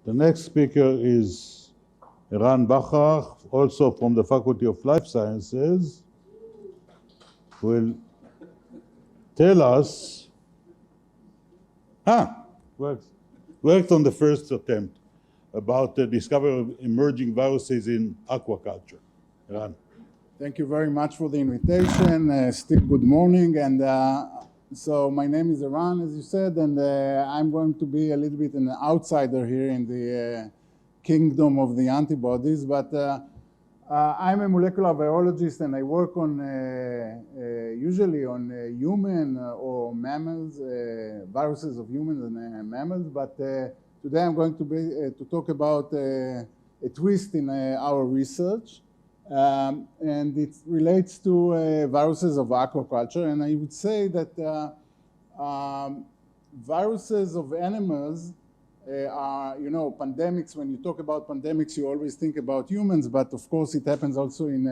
The next speaker is Eran Bacharach, also from the Faculty of Life Sciences, who will tell us, worked on the first attempt about the discovery of emerging viruses in aquaculture. Eran. Thank you very much for the invitation. Still good morning. And so my name is Eran, as you said, and I'm going to be a little bit an outsider here in the kingdom of the antibodies. But I'm a molecular biologist, and I work on usually on human or mammals, viruses of humans and mammals. But today I'm going to talk about a twist in our research. And it relates to viruses of aquaculture, and I would say that viruses of animals are, pandemics. When you talk about pandemics, you always think about humans, but of course it happens also in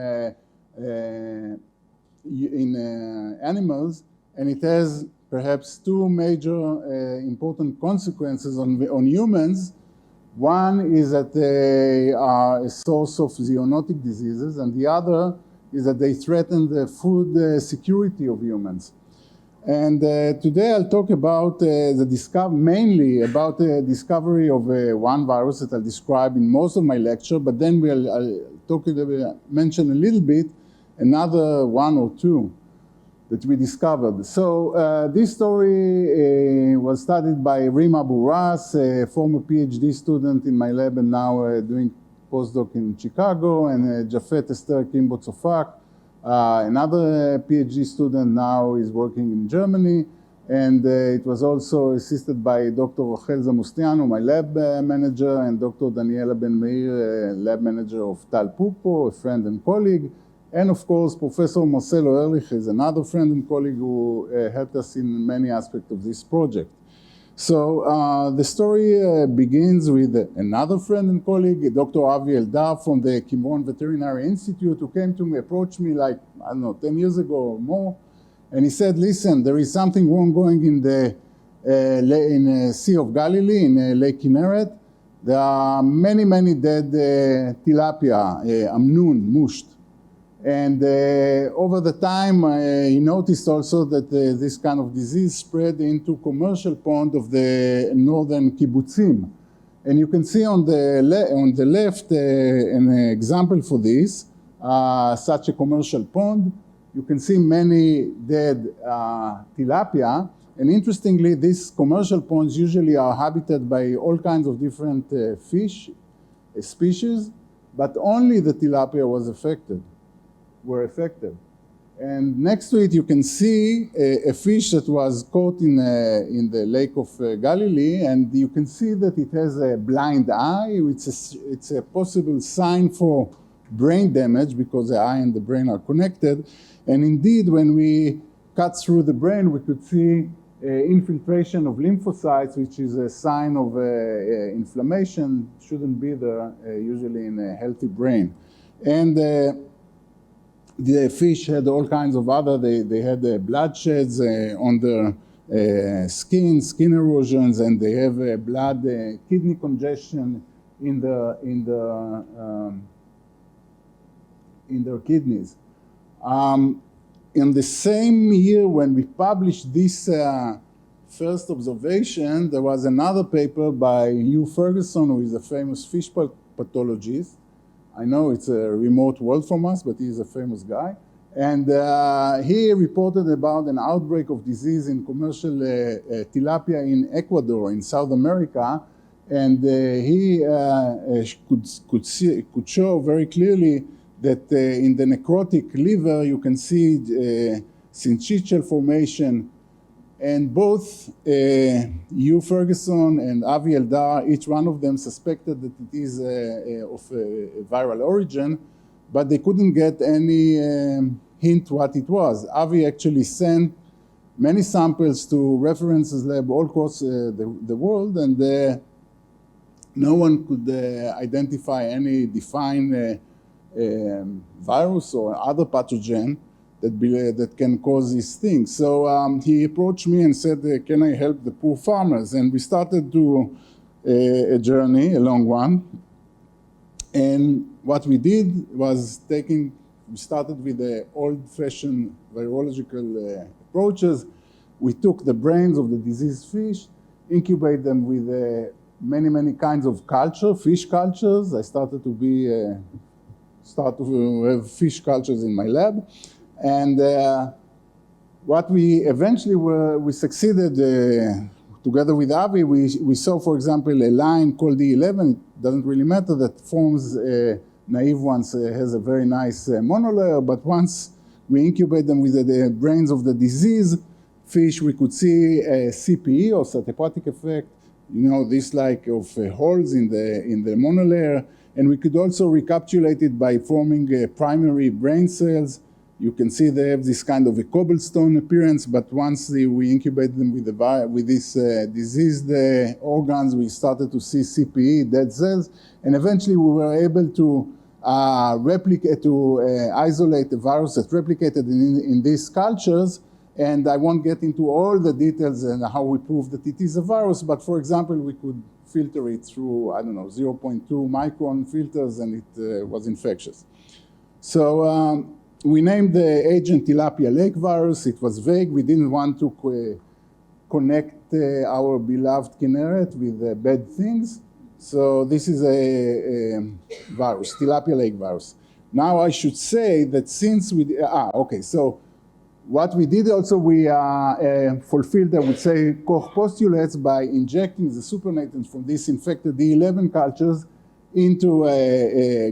animals, and it has perhaps two major important consequences on humans. One is that they are a source of zoonotic diseases, and the other is that they threaten the food security of humans. And today I'll talk about mainly about the discovery of one virus that I'll describe in most of my lecture, but then I'll mention a little bit another one or two that we discovered. So this story was studied by Rima Buras, a former PhD student in my lab and now doing postdoc in Chicago, and Jafet Esther Kimbo Tzofak, another PhD student now is working in Germany, and it was also assisted by Dr. Rachel Zamustiano, my lab manager, and Dr. Daniela Ben Meir, lab manager of Tal Pupo, a friend and colleague. And of course, Professor Marcelo Ehrlich is another friend and colleague who helped us in many aspects of this project. So the story begins with another friend and colleague, Dr. Avi Eldar from the Kimron Veterinary Institute, who came to me, approached me like, 10 years ago or more. And he said, listen, there is something wrong going in the Sea of Galilee, in Lake Kinneret. There are many, many dead tilapia, amnun, mushed. And over the time, he noticed also that this kind of disease spread into commercial pond of the northern kibbutzim. And you can see on the left an example for this, such a commercial pond. You can see many dead tilapia. And interestingly, these commercial ponds usually are habited by all kinds of different fish species, but only the tilapia were affected. And next to it, you can see a fish that was caught in the Lake of Galilee, and you can see that it has a blind eye. It's a possible sign for brain damage because the eye and the brain are connected. And indeed, when we cut through the brain, we could see infiltration of lymphocytes, which is a sign of inflammation. Shouldn't be there usually in a healthy brain. And the fish had all kinds of other, they had bloodsheds on their skin erosions, and they have blood, kidney congestion in their kidneys. In the same year when we published this first observation, there was another paper by Hugh Ferguson, who is a famous fish pathologist. I know it's a remote world from us, but he's a famous guy. And he reported about an outbreak of disease in commercial tilapia in Ecuador, in South America. And he could show very clearly that in the necrotic liver, you can see syncytial formation. And both Hugh Ferguson and Avi Eldar, each one of them suspected that it is of a viral origin, but they couldn't get any hint what it was. Avi actually sent many samples to references lab all across the world, and no one could identify any defined virus or other pathogen that can cause these things. So he approached me and said, can I help the poor farmers? And we started to a journey, a long one. And what we did was we started with the old-fashioned virological approaches. We took the brains of the diseased fish, incubate them with many kinds of fish cultures. I started to have fish cultures in my lab. And what we eventually we succeeded together with Avi, we saw, for example, a line called D11, it doesn't really matter, that forms naive ones, has a very nice monolayer, but once we incubate them with the brains of the disease fish, we could see a CPE or cytopatic effect, this like of holes in the monolayer, and we could also recapitulate it by forming primary brain cells. You can see they have this kind of a cobblestone appearance, but once we incubate them with these diseased organs, we started to see CPE, dead cells, and eventually we were able to isolate the virus that replicated in these cultures. And I won't get into all the details and how we proved that it is a virus, but for example, we could filter it through, 0.2 micron filters, and it was infectious. So we named the agent tilapia lake virus. It was vague. We didn't want to connect our beloved Kinneret with bad things. So this is a virus, tilapia lake virus. Now I should say that since so what we did also, we fulfilled, I would say, Koch postulates by injecting the supernatants from these infected D11 cultures into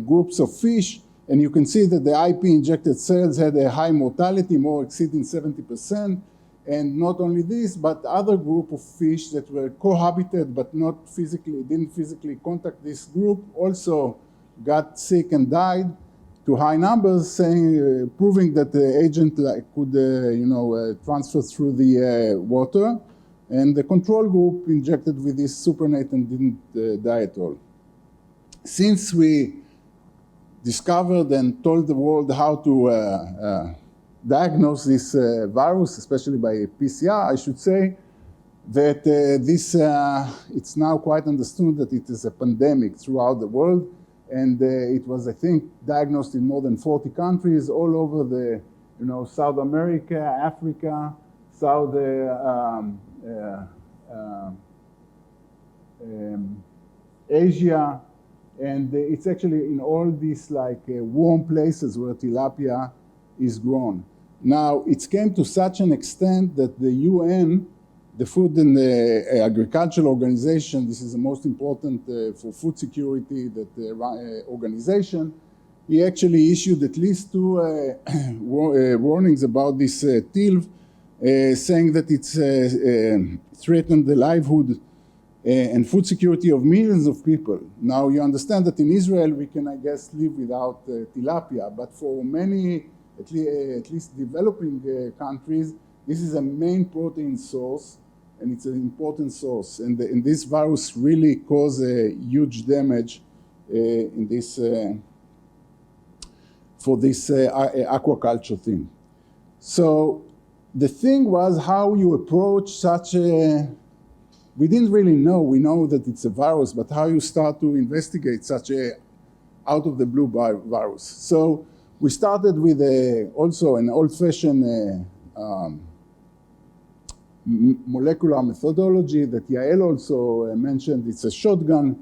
groups of fish. And you can see that the IP-injected cells had a high mortality, more exceeding 70%. And not only this, but other group of fish that were cohabited but didn't physically contact this group also got sick and died to high numbers, proving that the agent could transfer through the water. And the control group injected with this supernatant didn't die at all. Since we discovered and told the world how to diagnose this virus, especially by PCR, I should say that it's now quite understood that it is a pandemic throughout the world. And it was, I think, diagnosed in more than 40 countries all over South America, Africa, South Asia, and it's actually in all these warm places where tilapia is grown. Now, it came to such an extent that the UN, the Food and Agricultural Organization, this is the most important for food security organization, he actually issued at least 2 warnings about this TILV, saying that it's threatened the livelihood and food security of millions of people. Now you understand that in Israel we can, I guess, live without tilapia, but for many, at least developing countries, this is a main protein source, and it's an important source. And this virus really caused a huge damage in this, for this aquaculture thing. So the thing was how you approach such a, we didn't really know, we know that it's a virus, but how you start to investigate such a out of the blue virus. So we started with also an old-fashioned molecular methodology that Yael also mentioned. It's a shotgun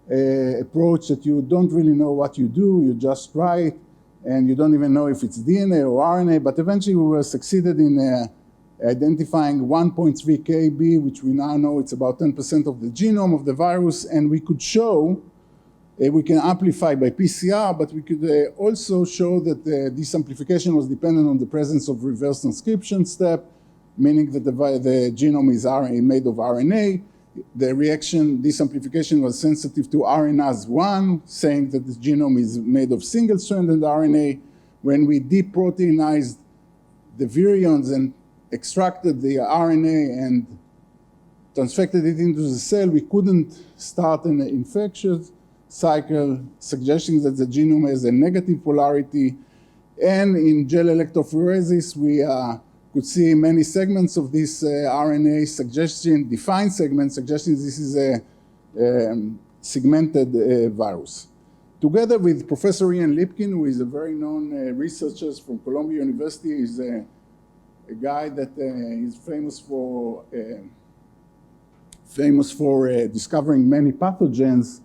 approach that you don't really know what you do, you just try it, and you don't even know if it's DNA or RNA, but eventually we were succeeded in identifying 1.3 kb, which we now know it's about 10% of the genome of the virus, and we could show, we can amplify by PCR, but we could also show that this amplification was dependent on the presence of reverse transcription step, meaning that the genome is made of RNA. The reaction, this amplification was sensitive to RNase1, saying that the genome is made of single-stranded RNA. When we deproteinized the virions and extracted the RNA and transfected it into the cell, we couldn't start an infectious cycle, suggesting that the genome has a negative polarity. And in gel electrophoresis, we could see many segments of this RNA suggestion, defined segments, suggesting this is a segmented virus. Together with Professor Ian Lipkin, who is a very known researcher from Columbia University, is a guy that is famous for discovering many pathogens,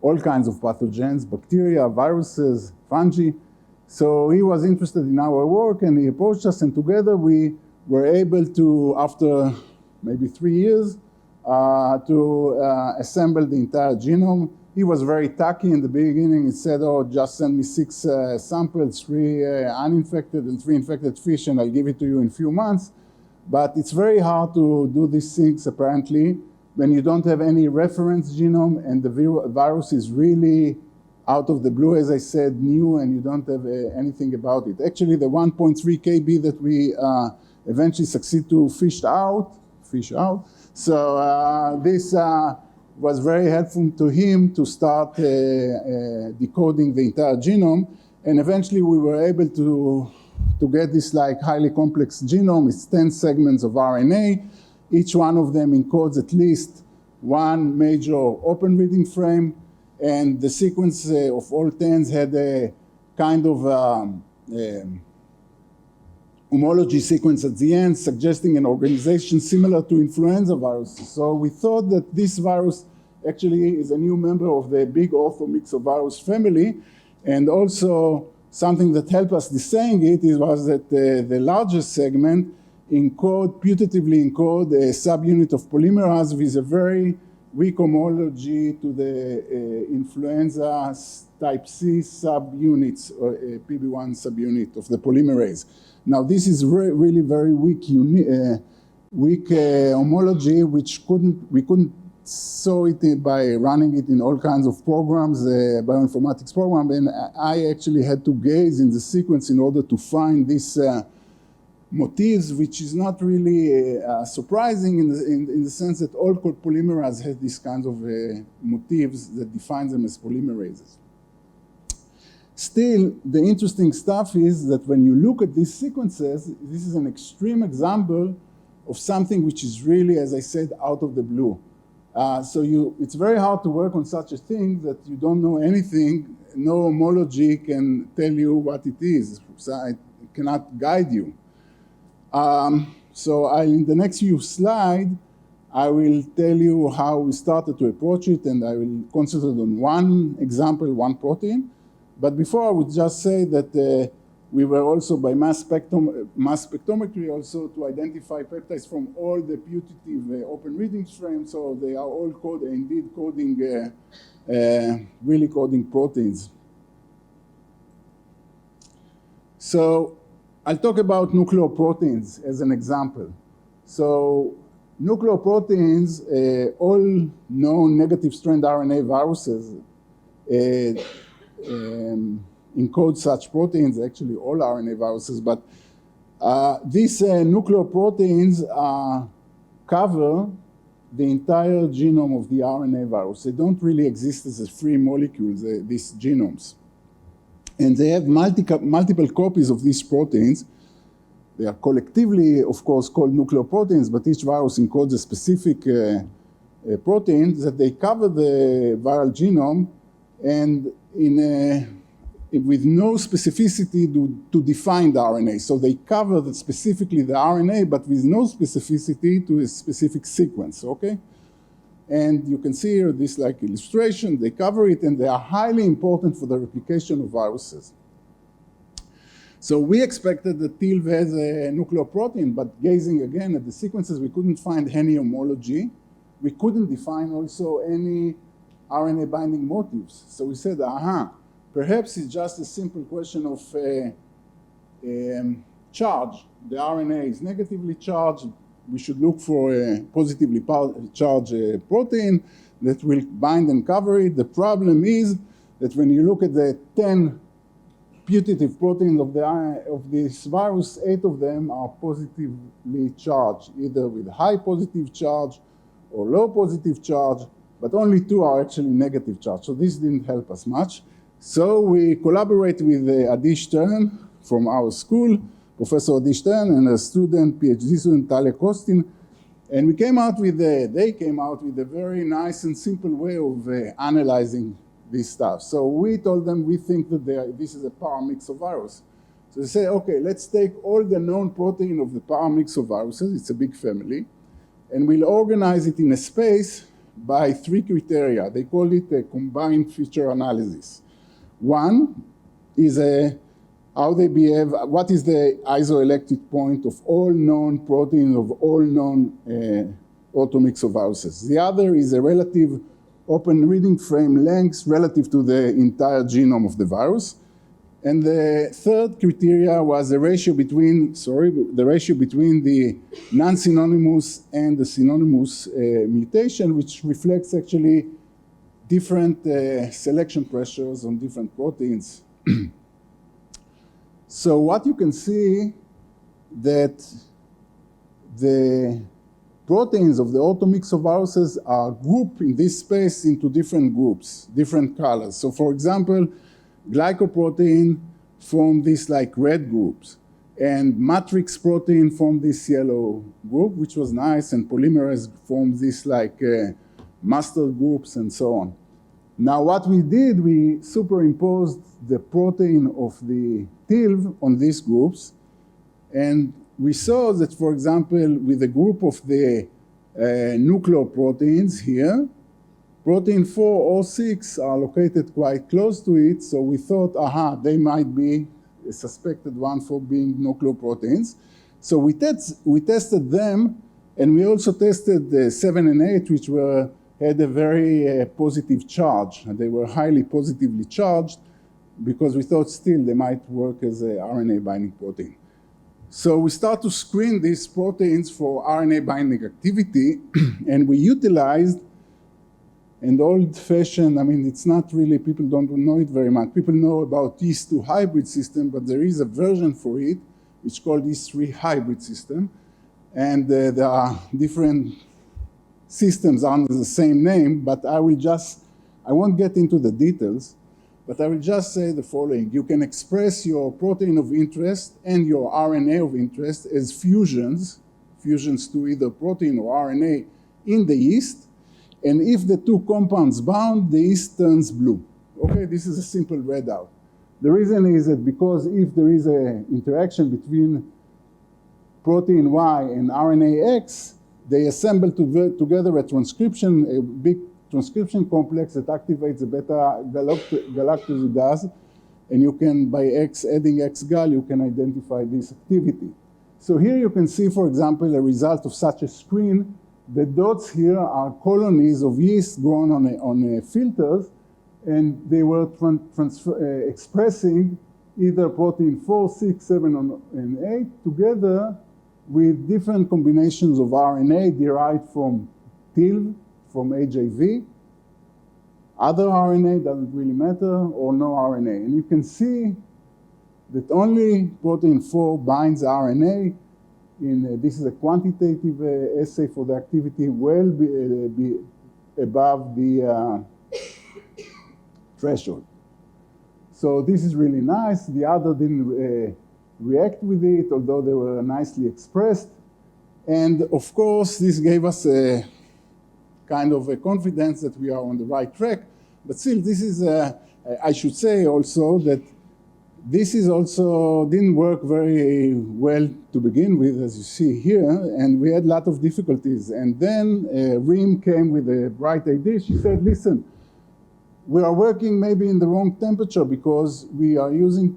all kinds of pathogens, bacteria, viruses, fungi. So he was interested in our work and he approached us, and together we were able to, after maybe 3 years, to assemble the entire genome. He was very tacky in the beginning. He said, oh, just send me 6 samples, 3 uninfected and 3 infected fish, and I'll give it to you in a few months. But it's very hard to do these things, apparently, when you don't have any reference genome and the virus is really out of the blue, as I said, new, and you don't have anything about it. Actually, the 1.3 kb that we eventually succeed to fish out. So this was very helpful to him to start decoding the entire genome, and eventually we were able to get this like highly complex genome. It's 10 segments of RNA. Each one of them encodes at least one major open reading frame, and the sequence of all 10s had a kind of homology sequence at the end, suggesting an organization similar to influenza viruses. So we thought that this virus actually is a new member of the big orthomyxovirus family, and also something that helped us deciding it was that the largest segment putatively encode a subunit of polymerase with a very weak homology to the influenza type C subunits, or PB1 subunit of the polymerase. Now this is really very weak homology, which we couldn't saw it by running it in all kinds of programs, bioinformatics program, and I actually had to gaze in the sequence in order to find these motifs, which is not really surprising in the sense that all polymerases have these kinds of motifs that define them as polymerases. Still, the interesting stuff is that when you look at these sequences, this is an extreme example of something which is really, as I said, out of the blue. It's very hard to work on such a thing that you don't know anything. No homology can tell you what it is. So I cannot guide you. In the next few slides, I will tell you how we started to approach it, and I will concentrate on one example, one protein. But before, I would just say that we were also by mass spectrometry also to identify peptides from all the putative open reading frames, so they are all really coding proteins. So I'll talk about nucleoproteins as an example. So nucleoproteins, all known negative strand RNA viruses encode such proteins, actually all RNA viruses, but these nucleoproteins cover the entire genome of the RNA virus. They don't really exist as free molecules, these genomes. And they have multiple copies of these proteins. They are collectively, of course, called nucleoproteins, but each virus encodes a specific protein that they cover the viral genome, and with no specificity to define the RNA. So they cover specifically the RNA, but with no specificity to a specific sequence, okay? And you can see here this like illustration, they cover it, and they are highly important for the replication of viruses. So we expected that TILV has a nucleoprotein, but gazing again at the sequences, we couldn't find any homology. We couldn't define also any RNA binding motifs. So we said, perhaps it's just a simple question of charge. The RNA is negatively charged. We should look for a positively charged protein that will bind and cover it. The problem is that when you look at the 10 putative proteins of this virus, 8 of them are positively charged, either with high positive charge or low positive charge, but only 2 are actually negative charge. So this didn't help us much. So we collaborate with Adi Stern from our school, Professor Adi Stern, and a student, PhD student, Talia Kostin, And they came out with a very nice and simple way of analyzing this stuff. So we told them we think that this is a paramyxovirus. So they say, okay, let's take all the known protein of the paramyxoviruses, it's a big family, and we'll organize it in a space by 3 criteria. They call it a combined feature analysis. One is how they behave, what is the isoelectric point of all known proteins of all known automyxoviruses. The other is a relative open reading frame length relative to the entire genome of the virus. And the third criteria was the ratio between the non-synonymous and the synonymous mutation, which reflects actually different selection pressures on different proteins. So what you can see that the proteins of the automyxoviruses are grouped in this space into different groups, different colors. So for example, glycoprotein form these like red groups, and matrix protein form this yellow group, which was nice, and polymerase formed this like mustard groups and so on. Now what we did, we superimposed the protein of the TILV on these groups, and we saw that, for example, with the group of the nucleoproteins here, protein 4 or 6 are located quite close to it, so we thought, aha, they might be a suspected one for being nucleoproteins. So we tested them, and we also tested the 7 and 8, which had a very positive charge. And they were highly positively charged because we thought still they might work as a RNA binding protein. So we start to screen these proteins for RNA binding activity, and we utilized an old-fashioned, I mean, it's not really, people don't know it very much. People know about yeast-2 hybrid system, but there is a version for it, which is called yeast-3 hybrid system. And there are different systems under the same name, but I won't get into the details, but I will just say the following. You can express your protein of interest and your RNA of interest as fusions to either protein or RNA in the yeast, and if the two compounds bound, the yeast turns blue. Okay, this is a simple readout. The reason is that because if there is an interaction between protein Y and RNA X, they assemble together a big transcription complex that activates the beta galactosidase, and you can, by adding X-gal, you can identify this activity. So here you can see, for example, a result of such a screen. The dots here are colonies of yeast grown on filters, and they were expressing either protein 4, 6, 7, and 8 together with different combinations of RNA derived from TILV, from HAV, other RNA, doesn't really matter, or no RNA. And you can see that only protein 4 binds RNA. This is a quantitative assay for the activity well above the threshold. So this is really nice. The other didn't react with it, although they were nicely expressed. And of course, this gave us a kind of a confidence that we are on the right track. But still, this is, I should say also that this is also didn't work very well to begin with, as you see here, and we had a lot of difficulties. And then Reem came with a bright idea. She said, listen, we are working maybe in the wrong temperature because we are using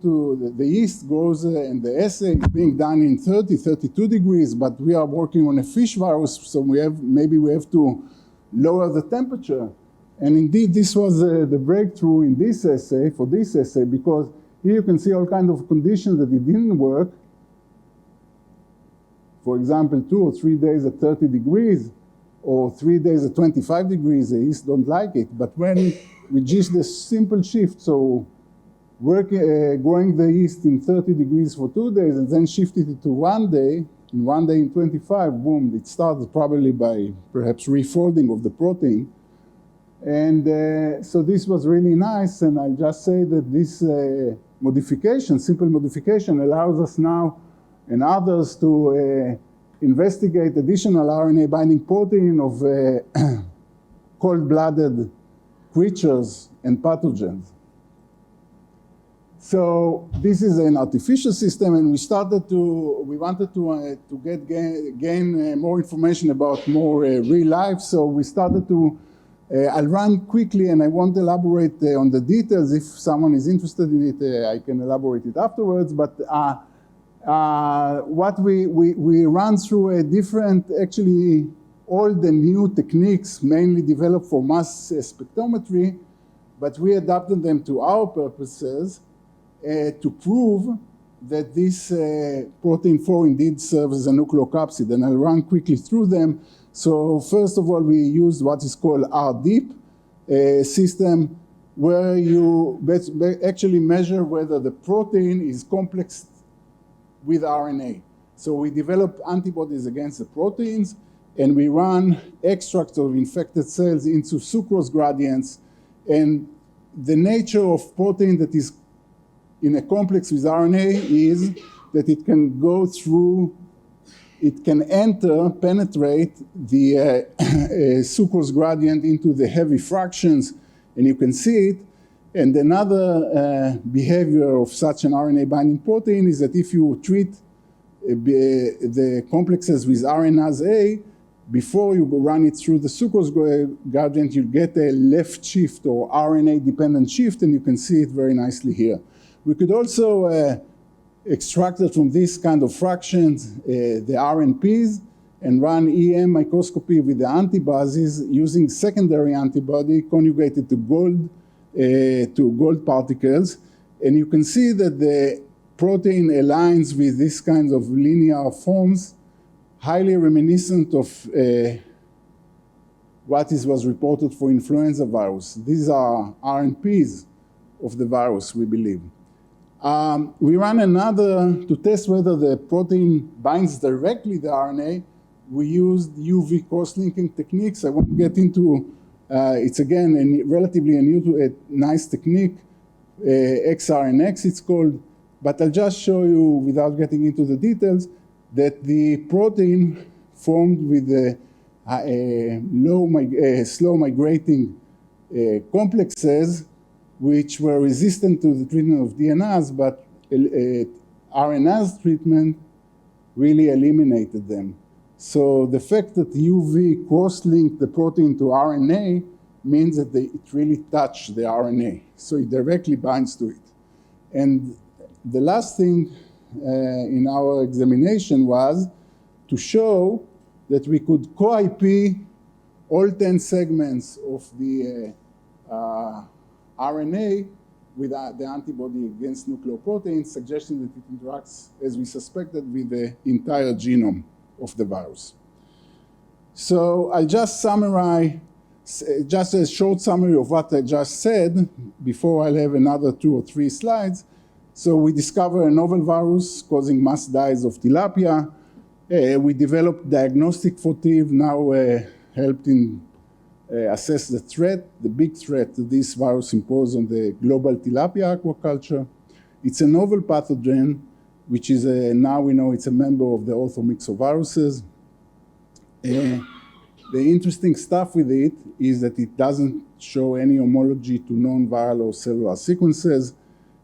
the yeast grows and the assay is being done in 32 degrees, but we are working on a fish virus, so maybe we have to lower the temperature. And indeed, this was the breakthrough in this assay, for this assay, because here you can see all kinds of conditions that it didn't work. For example, 2 or 3 days at 30 degrees, or 3 days at 25 degrees, the yeast don't like it. But when we just the simple shift, so growing the yeast in 30 degrees for 2 days and then shifted it to 1 day, in 1 day in 25, boom, it started probably by perhaps refolding of the protein. And so this was really nice, and I'll just say that this modification, simple modification, allows us now and others to investigate additional RNA binding protein of cold-blooded creatures and pathogens. So this is an artificial system, and we wanted to gain more information about more real life. So we started to, I'll run quickly and I won't elaborate on the details. If someone is interested in it, I can elaborate it afterwards. But what we run through a different, actually old and new techniques, mainly developed for mass spectrometry, but we adapted them to our purposes to prove that this protein 4 indeed serves as a nucleocapsid, and I'll run quickly through them. So first of all, we used what is called RDeep system, where you actually measure whether the protein is complex with RNA. So we develop antibodies against the proteins, and we run extracts of infected cells into sucrose gradients, and the nature of protein that is in a complex with RNA is that it can go through, it can penetrate the sucrose gradient into the heavy fractions, and you can see it. And another behavior of such an RNA binding protein is that if you treat the complexes with RNase A, before you run it through the sucrose gradient, you get a left shift or RNA dependent shift, and you can see it very nicely here. We could also extract it from this kind of fractions, the RNPs, and run EM microscopy with the antibodies using secondary antibody conjugated to gold particles. And you can see that the protein aligns with these kinds of linear forms, highly reminiscent of what was reported for influenza virus. These are RNPs of the virus, we believe. We ran another to test whether the protein binds directly the RNA. We used UV cross-linking techniques. I won't get into, it's again relatively a nice technique, XRNX it's called, but I'll just show you without getting into the details that the protein formed with the slow migrating complexes which were resistant to the treatment of DNAs, but RNase treatment really eliminated them. So the fact that UV cross-linked the protein to RNA means that it really touched the RNA, so it directly binds to it. And the last thing in our examination was to show that we could co-IP all 10 segments of the RNA with the antibody against nucleoproteins, suggesting that it interacts, as we suspected, with the entire genome of the virus. So I'll just summarize, just a short summary of what I just said before I'll have another 2 or 3 slides. So we discovered a novel virus causing mass dies of tilapia. We developed diagnostic for TIV, now helped in assess the threat, the big threat that this virus imposes on the global tilapia aquaculture. It's a novel pathogen, which is now we know it's a member of the orthomyxoviruses. The interesting stuff with it is that it doesn't show any homology to non-viral or cellular sequences.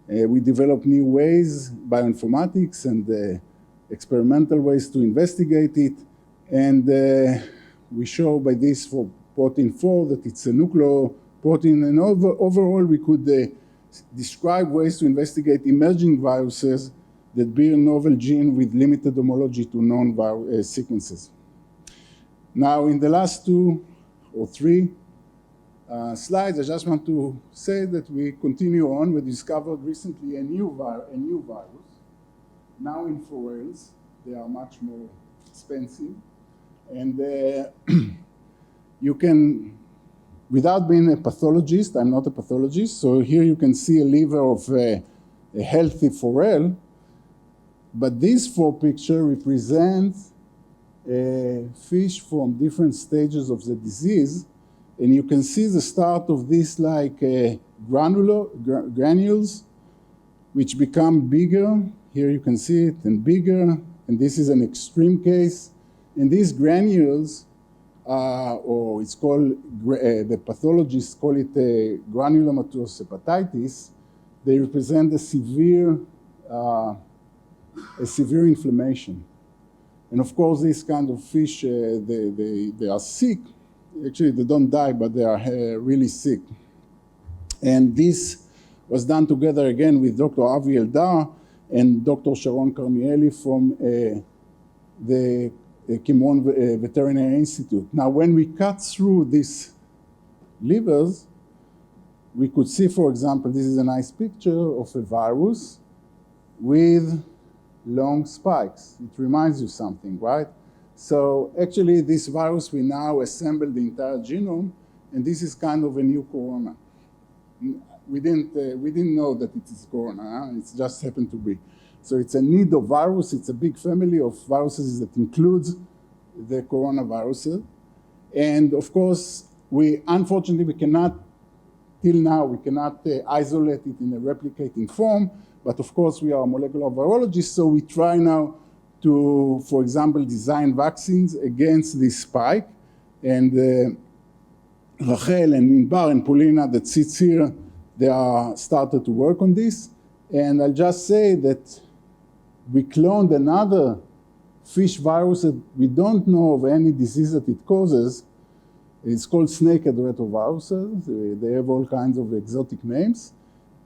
We developed new ways, bioinformatics and experimental ways to investigate it. And we show by this for protein 4 that it's a nucleoprotein. And overall, we could describe ways to investigate emerging viruses that bear novel gene with limited homology to non-viral sequences. Now, in the last 2 or 3 slides, I just want to say that we continue on. We discovered recently a new virus, now in forels. They are much more expensive. And you can, without being a pathologist, I'm not a pathologist, so here you can see a liver of a healthy forel, but these 4 pictures represent fish from different stages of the disease, and you can see the start of this like granules, which become bigger. Here you can see it, and bigger, and this is an extreme case. And these granules, or it's called, the pathologists call it granulomatous hepatitis, they represent a severe inflammation. And of course, these kind of fish, they are sick. Actually, they don't die, but they are really sick. And this was done together again with Dr. Avi Eldar and Dr. Sharon Carmieli from the Kimron Veterinary Institute. Now, when we cut through these livers, we could see, for example, this is a nice picture of a virus with long spikes. It reminds you something, right? So actually, this virus, we now assembled the entire genome, and this is kind of a new corona. We didn't know that it is corona, huh? It just happened to be. So it's a nidovirus. It's a big family of viruses that includes the coronaviruses. And of course, unfortunately, we cannot, till now, we cannot isolate it in a replicating form. But of course, we are molecular virologists, so we try now to, for example, design vaccines against this spike. And Rachel and Inbar and Paulina that sits here, they are started to work on this. And I'll just say that we cloned another fish virus that we don't know of any disease that it causes. It's called snake-head retroviruses. They have all kinds of exotic names.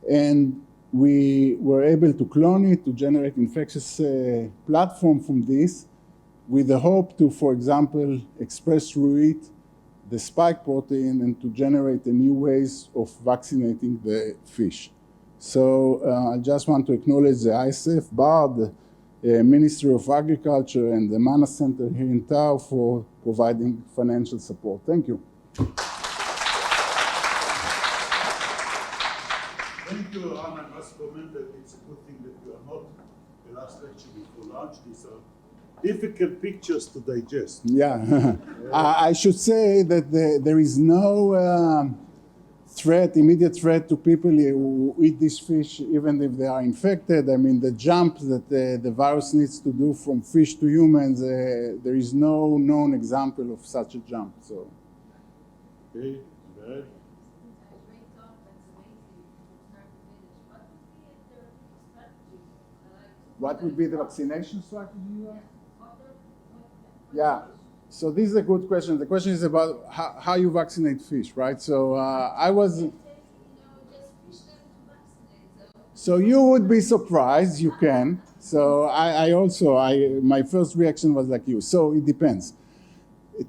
And we were able to clone it to generate infectious platform from this with the hope to, for example, express through it the spike protein and to generate new ways of vaccinating the fish. So I just want to acknowledge the ISF, BARD, the Ministry of Agriculture, and the Mana Center here in Tau for providing financial support. Thank you. Thank you, Eran. I must comment that it's a good thing that you are not the last lecture before lunch. These are difficult pictures to digest. Yeah, I should say that there is no immediate threat to people who eat this fish, even if they are infected. I mean, the jump that the virus needs to do from fish to humans, there is no known example of such a jump. So. Okay, good. What would be the vaccination strategy? Yeah, so this is a good question. The question is about how you vaccinate fish, right? So So you would be surprised, you can. So my first reaction was like you. So it depends.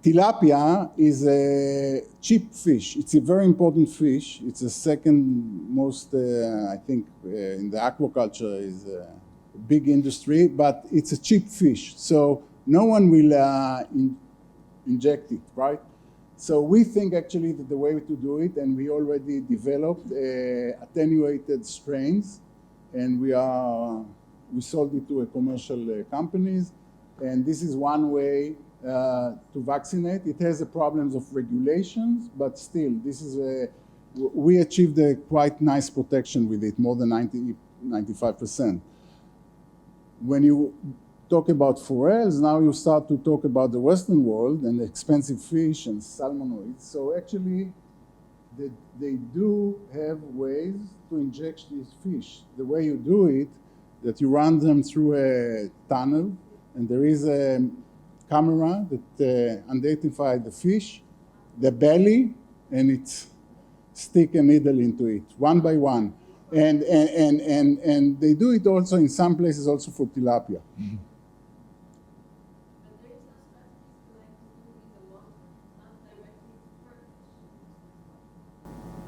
Tilapia is a cheap fish. It's a very important fish. It's the second most, I think, in the aquaculture is a big industry, but it's a cheap fish. So no one will inject it, right? So we think actually that the way to do it, and we already developed attenuated strains, and we sold it to commercial companies, and this is one way to vaccinate. It has the problems of regulations, but still, we achieved a quite nice protection with it, more than 95%. When you talk about forels, now you start to talk about the Western world and expensive fish and salmonoids. So actually, they do have ways to inject these fish. The way you do it, that you run them through a tunnel, and there is a camera that identifies the fish, the belly, and it stick a needle into it, one by one. And they do it also in some places also for tilapia. Mm-hmm.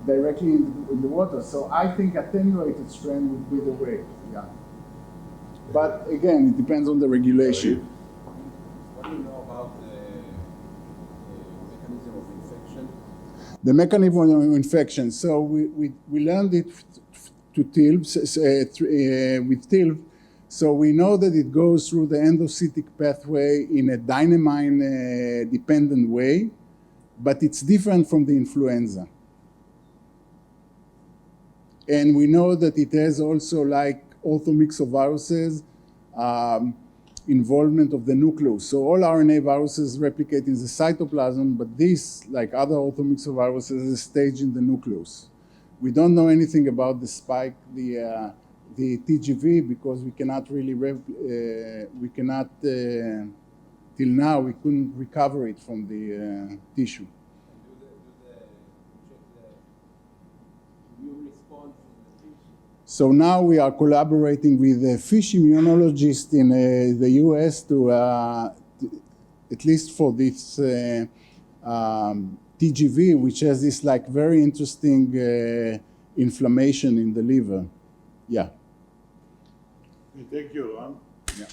Directly in the water. So I think attenuated strain would be the way, yeah. But again, it depends on the regulation. What do you know about the mechanism of infection? The mechanism of infection. So we learned it with TILV. So we know that it goes through the endocytic pathway in a dynamine-dependent way, but it's different from the influenza. And we know that it has also, like orthomyxoviruses, involvement of the nucleus. So all RNA viruses replicate in the cytoplasm, but this, like other orthomyxoviruses, is staged in the nucleus. We don't know anything about the spike, the TGV, because we cannot really, till now, we couldn't recover it from the tissue. So now we are collaborating with a fish immunologist in the US to at least for this TGV, which has this like very interesting inflammation in the liver. Yeah. Thank you, Ron. Yeah.